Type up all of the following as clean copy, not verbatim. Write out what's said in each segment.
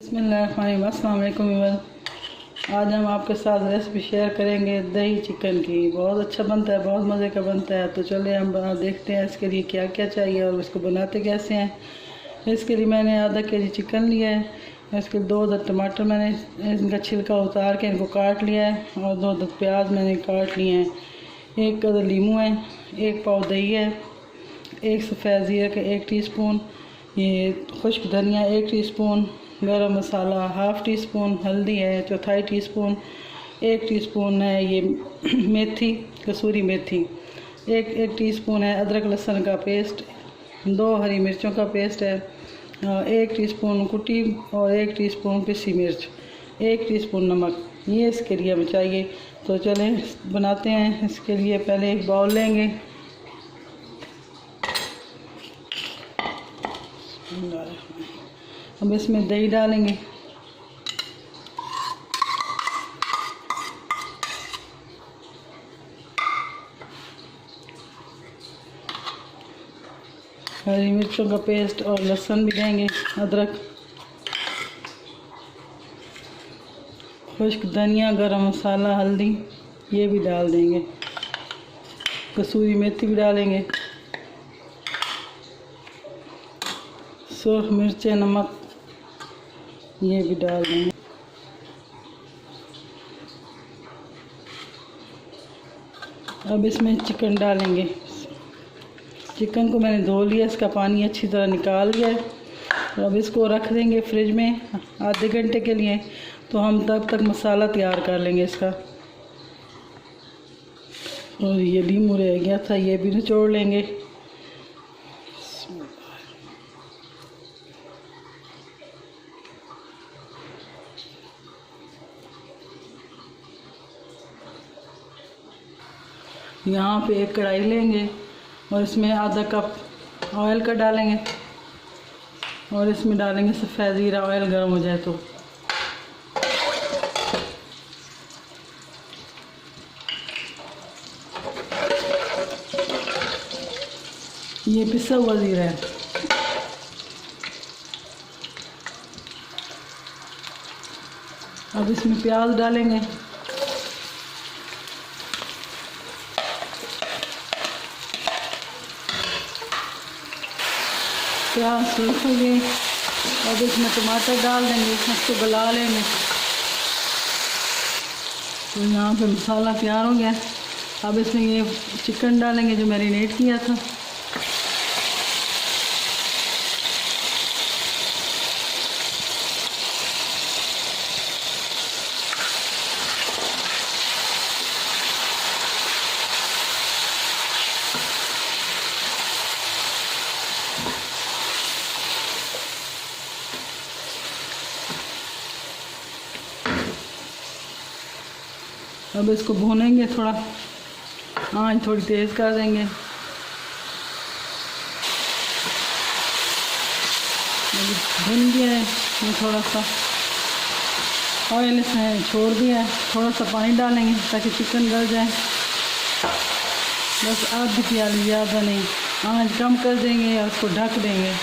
अस्सलाम वालेकुम व्यूअर्स। आज हम आपके साथ रेसिपी शेयर करेंगे दही चिकन की। बहुत अच्छा बनता है, बहुत मज़े का बनता है। तो चलिए हम देखते हैं इसके लिए क्या क्या चाहिए और इसको बनाते कैसे हैं। इसके लिए मैंने आधा केजी चिकन लिया है। इसके 2 अदद टमाटर मैंने इनका छिलका उतार के इनको काट लिया है और 2 अदद प्याज मैंने काट लिए हैं। 1 अदद लीमू है, 1 पाव दही है, 1 सफ़ेद ज़ीरा का 1 टीस्पून, ये खुश्क धनिया 1 टीस्पून, गरम मसाला हाफ़ टी स्पून, हल्दी है 1/4 टीस्पून, 1 टीस्पून है ये मेथी कसूरी मेथी, 1 टीस्पून है अदरक लहसुन का पेस्ट, 2 हरी मिर्चों का पेस्ट है, 1 टीस्पून कुटी और 1 टीस्पून पिसी मिर्च, 1 टीस्पून नमक। ये इसके लिए हमें चाहिए। तो चलें बनाते हैं। इसके लिए पहले एक बाउल लेंगे। अब इसमें दही डालेंगे। हरी मिर्चों का पेस्ट और लहसुन भी देंगे, अदरक, खुश्क धनिया, गरम मसाला, हल्दी ये भी डाल देंगे, कसूरी मेथी भी डालेंगे, सूरख मिर्च, नमक ये भी डाल देंगे। अब इसमें चिकन डालेंगे। चिकन को मैंने धो लिया, इसका पानी अच्छी तरह निकाल लिया है। अब इसको रख देंगे फ्रिज में आधे घंटे के लिए। तो हम तब तक मसाला तैयार कर लेंगे इसका। और ये लीमू रह गया था, ये भी निचोड़ लेंगे। यहाँ पे एक कढ़ाई लेंगे और इसमें आधा कप ऑयल का डालेंगे और इसमें डालेंगे सफ़ेद ज़ीरा। ऑयल गर्म हो जाए तो ये पिसा हुआ ज़ीरा है। अब इसमें प्याज डालेंगे। प्याज सूख हो गए। अब इसमें टमाटर डाल देंगे, इसको गला लेंगे। तो यहाँ पे मसाला तैयार हो गया। अब इसमें ये चिकन डालेंगे जो मैरिनेट किया था। अब इसको भूनेंगे थोड़ा, आँच थोड़ी तेज़ कर देंगे। भुन गया है, ये थोड़ा सा ऑयल इसमें छोड़ दिया है। थोड़ा सा पानी डालेंगे ताकि चिकन गल जाए। बस आधी प्याली, ज़्यादा नहीं। आँच कम कर देंगे और उसको ढक देंगे।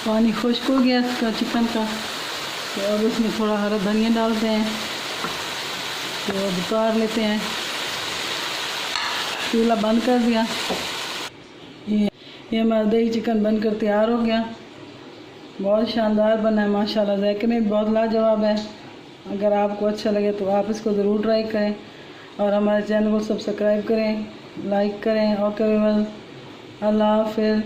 पानी खुश्क हो गया इसका चिकन का। तो अब इसमें थोड़ा हरा धनिया डालते हैं। तो अब उतार लेते हैं। चूल्हा बंद कर दिया। ये हमारा दही चिकन बनकर तैयार हो गया। बहुत शानदार बना है माशाल्लाह। ज़ायके में भी बहुत लाजवाब है। अगर आपको अच्छा लगे तो आप इसको ज़रूर ट्राई करें और हमारे चैनल को सब्सक्राइब करें, लाइक करें। ओके व्यूअर्स, अल्लाह हाफ़िज़।